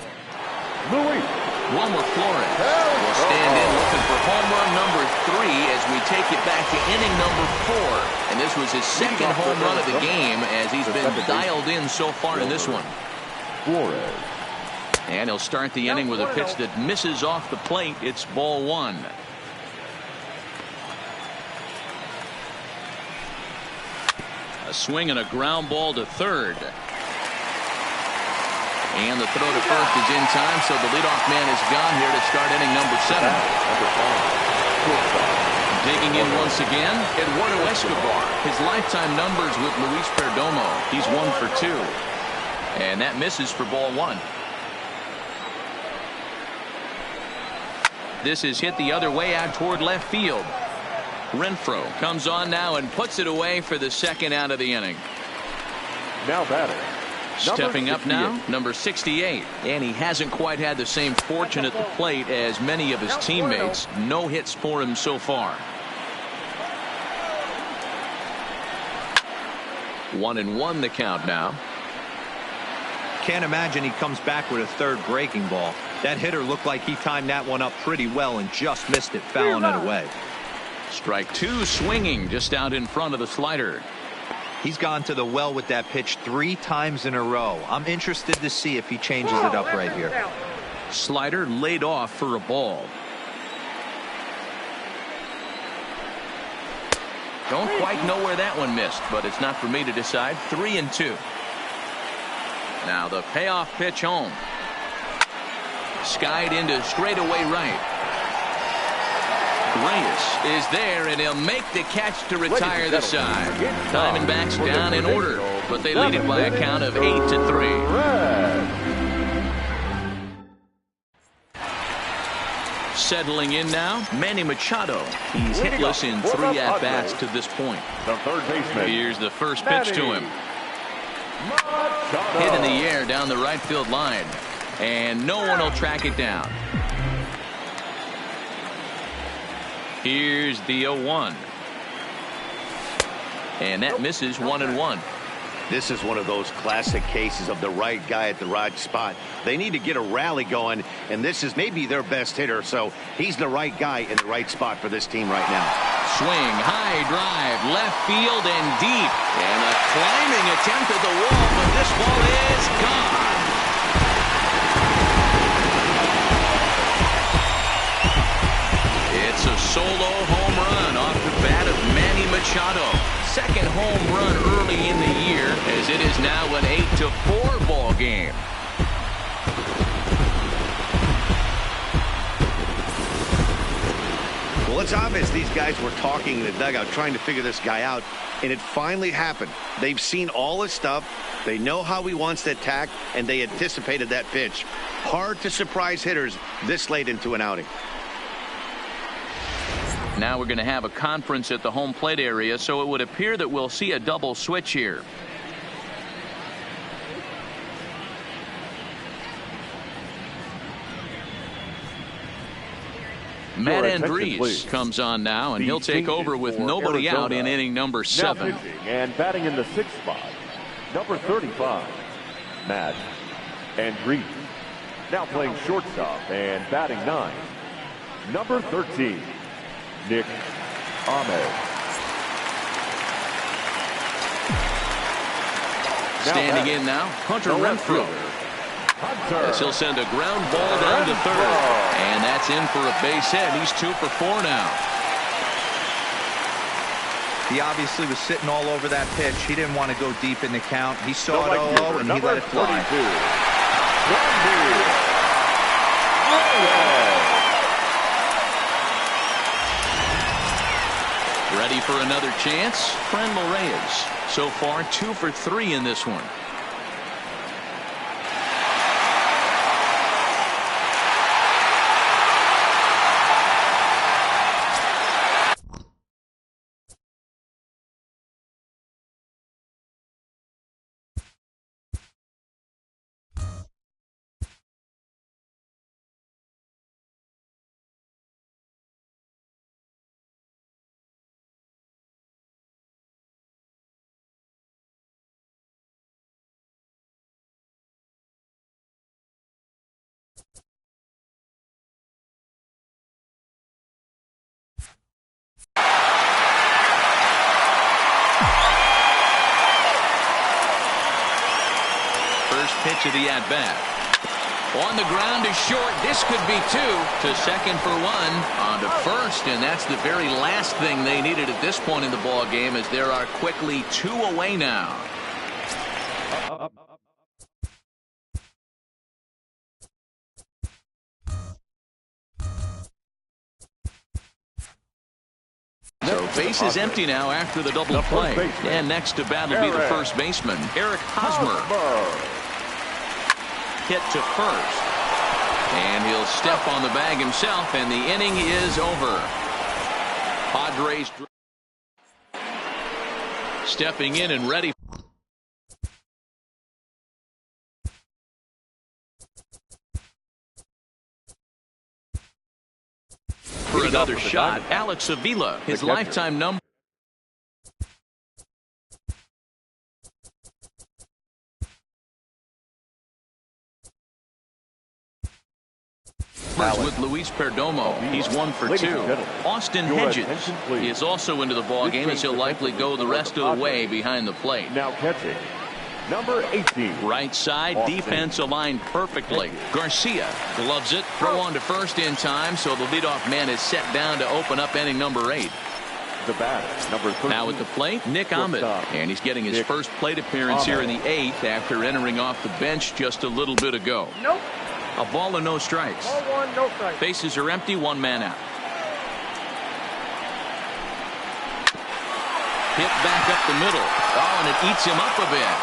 Luis. Wilmer Flores will stand in looking for home run number 3 as we take it back to inning number 4. And this was his 2nd home run of the game as he's been dialed in so far in this one. Flores. And he'll start the inning with a pitch that misses off the plate. It's ball 1. A swing and a ground ball to 3rd. And the throw to first is in time, so the leadoff man is gone here to start inning number 7. Digging in once again, Eduardo Escobar. His lifetime numbers with Luis Perdomo. He's 1 for 2. And that misses for ball 1. This is hit the other way out toward left field. Renfroe comes on now and puts it away for the second out of the inning. Now batting. Stepping up now, number 68. And he hasn't quite had the same fortune at the plate as many of his teammates. No hits for him so far. 1-1 the count now. Can't imagine he comes back with a third breaking ball. That hitter looked like he timed that one up pretty well and just missed it, fouling it away. Strike 2 swinging just out in front of the slider. He's gone to the well with that pitch 3 times in a row. I'm interested to see if he changes it up right here. Slider laid off for a ball. Don't quite know where that one missed, but it's not for me to decide. 3-2. Now the payoff pitch home. Skied into straightaway right. Reyes is there, and he'll make the catch to retire the side. Diamondbacks down in order, but they lead it by a count of 8-3. Settling in now, Manny Machado. He's hitless in 3 at-bats to this point. The third baseman. Here's the first pitch to him. Hit in the air down the right field line, and no one will track it down. Here's the 0-1. And that misses 1-1. This is one of those classic cases of the right guy at the right spot. They need to get a rally going, and this is maybe their best hitter, so he's the right guy in the right spot for this team right now. Swing, high drive, left field and deep. And a climbing attempt at the wall, but this ball is gone. It's a solo home run off the bat of Manny Machado. Second home run early in the year, as it is now an 8-4 ball game. Well, it's obvious these guys were talking in the dugout, trying to figure this guy out, and it finally happened. They've seen all his stuff. They know how he wants to attack, and they anticipated that pitch. Hard to surprise hitters this late into an outing. Now we're going to have a conference at the home plate area, so it would appear that we'll see a double switch here. Matt Andriese comes on now, and he'll take over with nobody out in inning number 7. Now pitching and batting in the 6th spot, number 35, Matt Andriese. Now playing shortstop and batting 9, number 13, Nick Ahmed. Standing in now, Hunter Renfroe. As he'll send a ground ball down to third. And that's in for a base hit. He's 2 for 4 now. He obviously was sitting all over that pitch. He didn't want to go deep in the count. He saw it 0-0 and he let it fly. Ready for another chance? Franmil Reyes. So far 2 for 3 in this one. Pitch of the at-bat. On the ground is short. This could be 2. To second for 1. On to first, and that's the very last thing they needed at this point in the ball game, as there are quickly 2 away now. So base is empty now after the double play. And next to bat will be the first baseman, Eric Hosmer. Hit to first. And he'll step on the bag himself, and the inning is over. Padres stepping in and ready for another shot. Alex Avila, his lifetime number. With Luis Perdomo, he's 1 for 2. Austin Hedges is also into the ball game, as he'll likely go the rest of the way behind the plate. Now catching, number 18. Right side, defense aligned perfectly. Garcia gloves it, throw on to first in time, so the leadoff man is set down to open up inning number 8. The batter, number 13. Now at the plate, Nick Ahmed, and he's getting his first plate appearance here in the 8th after entering off the bench just a little bit ago. A ball and no strikes. Ball 1, no strikes. Bases are empty, 1 man out. Hit back up the middle. Oh, and it eats him up a bit.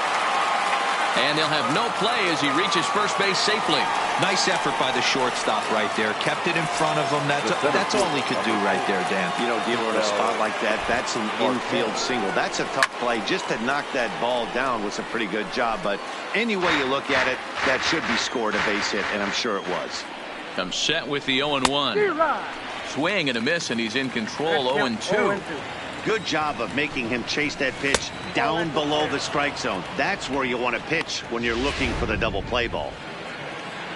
And they'll have no play as he reaches first base safely. Nice effort by the shortstop right there. Kept it in front of him. That's all he could do right there, Dan. You know, dealing with a spot like that, that's an infield single. That's a tough play. Just to knock that ball down was a pretty good job. But any way you look at it, that should be scored a base hit, and I'm sure it was. I'm set with the 0-1. Swing and a miss, and he's in control. 0-2. Good job of making him chase that pitch down below the strike zone. That's where you want to pitch when you're looking for the double play ball.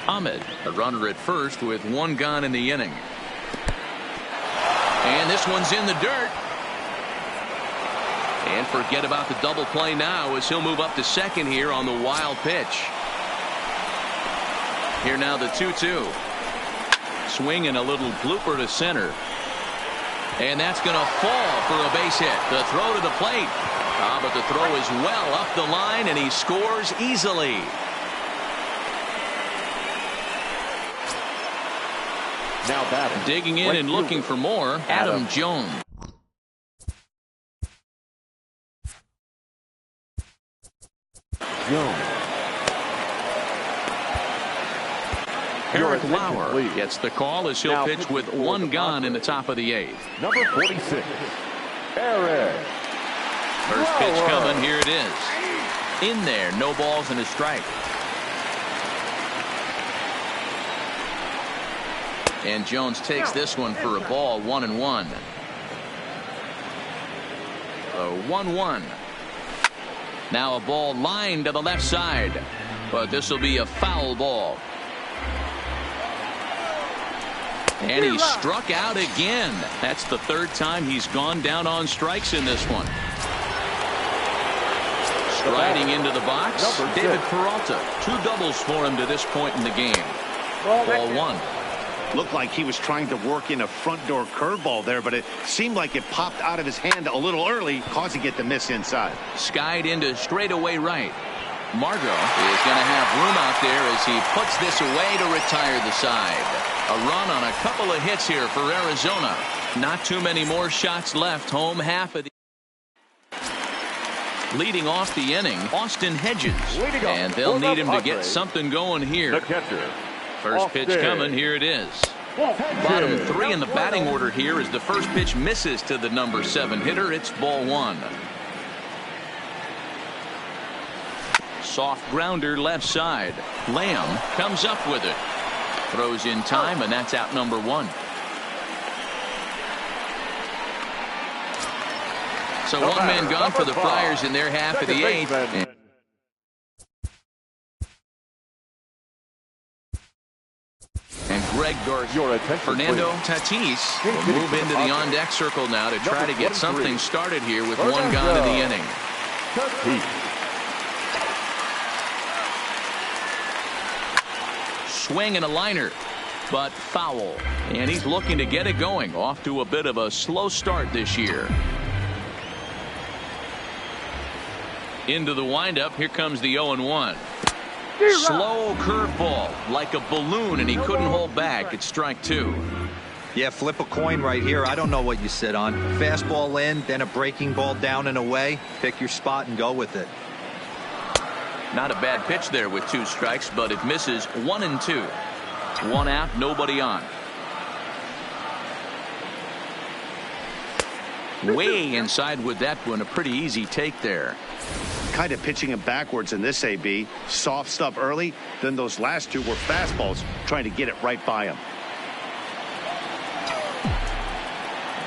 Ahmed, a runner at first with 1 gone in the inning. And this one's in the dirt. And forget about the double play now, as he'll move up to second here on the wild pitch. Here now the 2-2. Swing and a little blooper to center. And that's going to fall for a base hit. The throw to the plate. But the throw is well up the line, and he scores easily. Now batting. Digging in and looking for more, Adam Jones. Eric Lauer gets the call as he'll pitch with 1 gone in the top of the 8th. Number 46, Eric. First pitch coming. Here it is. In there. No balls and a strike. And Jones takes this one for a ball. 1-1. 1-1. Now a ball lined to the left side. But this will be a foul ball. And he struck out again. That's the 3rd time he's gone down on strikes in this one. Striding into the box, David Peralta. 2 doubles for him to this point in the game. Ball 1. Looked like he was trying to work in a front door curveball there, but it seemed like it popped out of his hand a little early, causing it to miss inside. Skied into straightaway right. Margot is going to have room out there as he puts this away to retire the side. A run on a couple of hits here for Arizona. Not too many more shots left. Home half of the. Leading off the inning, Austin Hedges. And they'll need him to get something going here. First pitch coming. Here it is. Bottom 3 in the batting order here as the first pitch misses to the number 7 hitter. It's ball 1. Soft grounder left side. Lamb comes up with it. Throws in time, and that's out number 1. So 1 man gone for the Friars in their half of the 8th. And Greg Garcia, Fernando Tatis will move into the on-deck circle now to try to get something started here with 1 gone in the inning. Swing and a liner, but foul. And he's looking to get it going. Off to a bit of a slow start this year. Into the windup. Here comes the 0-1. Slow curveball like a balloon, and he couldn't hold back. It's strike 2. Yeah, flip a coin right here. I don't know what you sit on. Fastball in, then a breaking ball down and away. Pick your spot and go with it. Not a bad pitch there with 2 strikes, but it misses 1-2. 1 out, nobody on. Way inside with that one. A pretty easy take there. Kind of pitching him backwards in this AB. Soft stuff early, then those last 2 were fastballs, trying to get it right by him.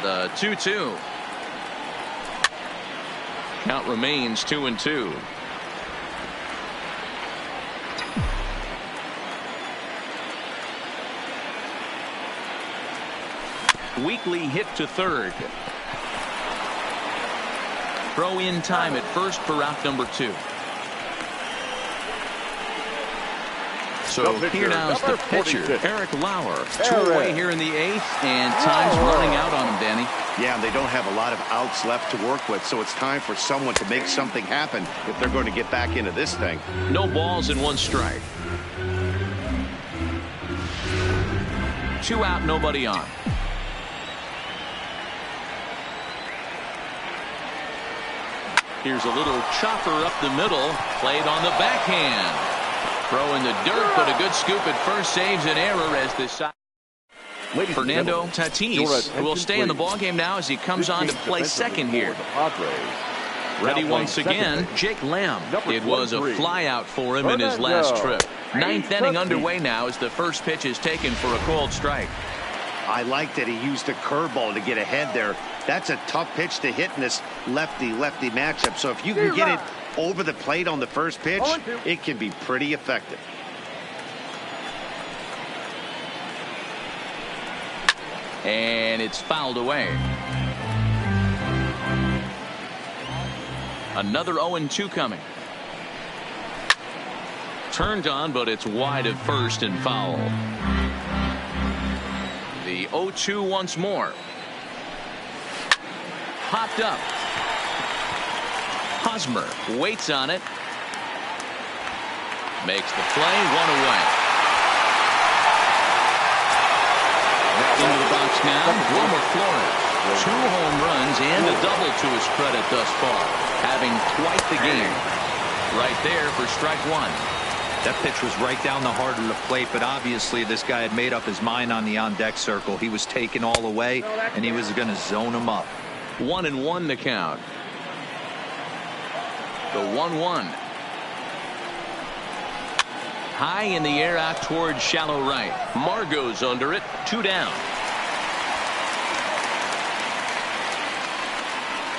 The 2-2. Count remains 2-2. Weekly hit to third. Throw in time at first for out number 2. So here now is the pitcher, Eric Lauer. 2 away here in the 8th, and time's running out on him, Danny. Yeah, and they don't have a lot of outs left to work with, so it's time for someone to make something happen if they're going to get back into this thing. No balls and 1 strike. 2 out, nobody on. Here's a little chopper up the middle, played on the backhand. Throw in the dirt, but a good scoop at first saves an error as this side. Fernando Tatis will stay in the ballgame now as he comes on to play second here. Ready once again, Jake Lamb. It was a flyout for him in his last trip. 9th inning underway now as the first pitch is taken for a called strike. I like that he used a curveball to get ahead there. That's a tough pitch to hit in this lefty-lefty matchup. So if you can get it over the plate on the first pitch, it can be pretty effective. And it's fouled away. Another 0-2 coming. Turned on, but it's wide at first and foul. The 0-2 once more. Popped up. Hosmer waits on it. Makes the play, 1 away. Into the box now, Wilmer Flores. 2 home runs and a double to his credit thus far. Having quite the game. Right there for strike 1. That pitch was right down the heart of the plate, but obviously this guy had made up his mind on the on-deck circle. He was taken all the way, and he was going to zone him up. 1-1 the count. The 1-1. High in the air out towards shallow right. Margot's under it. 2 down.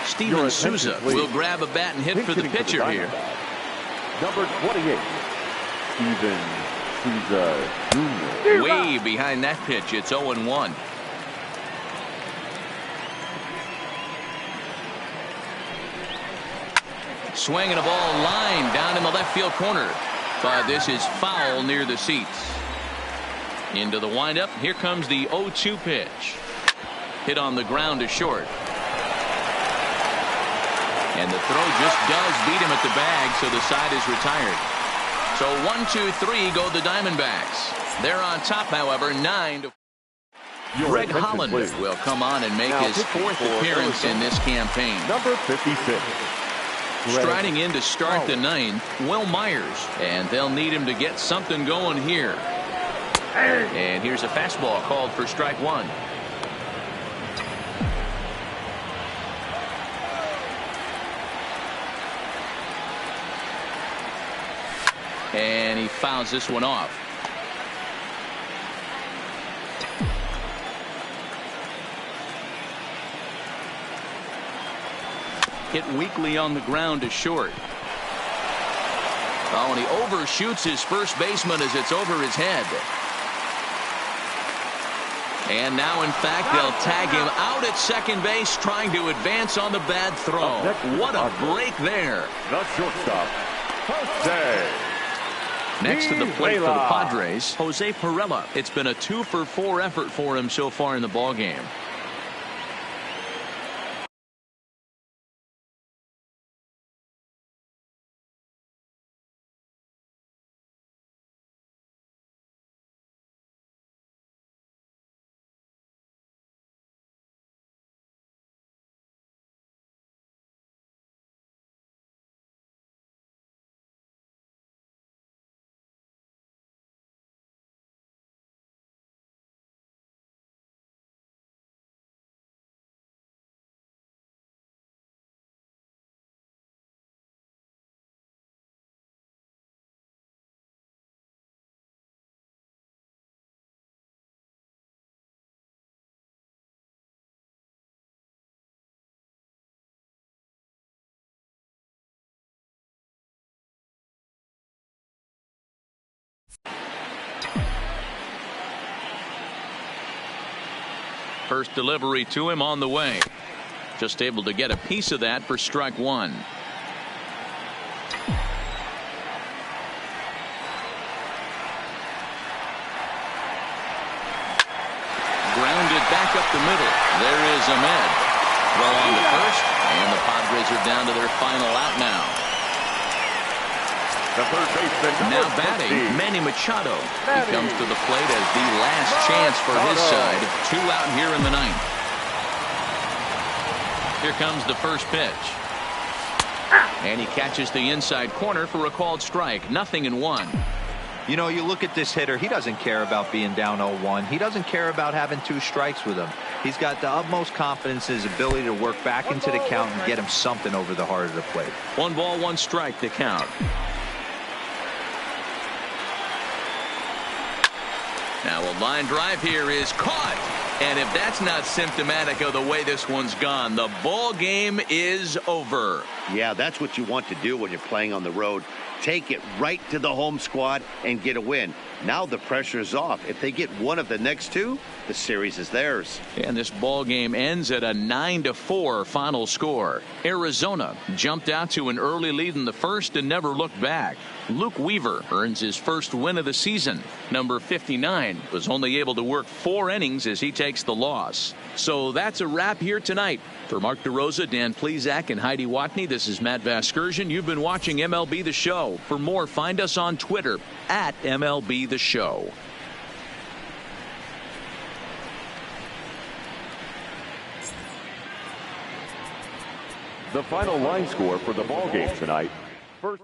Steven Souza will grab a bat and hit for the pitcher here. Number 28, Steven Souza Jr. Way behind that pitch. It's 0-1. Swinging a ball line down in the left field corner. But this is foul near the seats. Into the windup. Here comes the 0-2 pitch. Hit on the ground to short. And the throw just does beat him at the bag, so the side is retired. So 1-2-3 go the Diamondbacks. They're on top, however, 9-4. Greg Holland will come on and make his 4th appearance in this campaign. Number 56. Striding in to start the 9th, Will Myers. And they'll need him to get something going here. And here's a fastball called for strike 1. And he fouls this one off. Hit weakly on the ground to short. Oh, and he overshoots his first baseman as it's over his head. And now, in fact, they'll tag him out at second base, trying to advance on the bad throw. What a break there. The shortstop, Jose. Next to the plate for the Padres, Jose Pirela. It's been a 2-for-4 effort for him so far in the ballgame. First delivery to him on the way. Just able to get a piece of that for strike one. Grounded back up the middle. There is Ahmed. Throw on to first, and the Padres are down to their final out now. The third baseman, now batting, Manny Machado. He comes to the plate as the last chance for his side. 2 out here in the ninth. Here comes the first pitch. And he catches the inside corner for a called strike. 0-1. You know, you look at this hitter, he doesn't care about being down 0-1. He doesn't care about having 2 strikes with him. He's got the utmost confidence in his ability to work back into the count and get him something over the heart of the plate. 1 ball, 1 strike to count. Now a line drive here is caught. And if that's not symptomatic of the way this one's gone, the ball game is over. Yeah, that's what you want to do when you're playing on the road. Take it right to the home squad and get a win. Now the pressure is off. If they get one of the next 2, the series is theirs. And this ball game ends at a 9-4 final score. Arizona jumped out to an early lead in the first and never looked back. Luke Weaver earns his first win of the season. Number 59 was only able to work 4 innings as he takes the loss. So that's a wrap here tonight. For Mark DeRosa, Dan Plesac, and Heidi Watney, this is Matt Vasgersian. You've been watching MLB The Show. For more, find us on Twitter at MLB The Show. The final line score for the ball game tonight. First.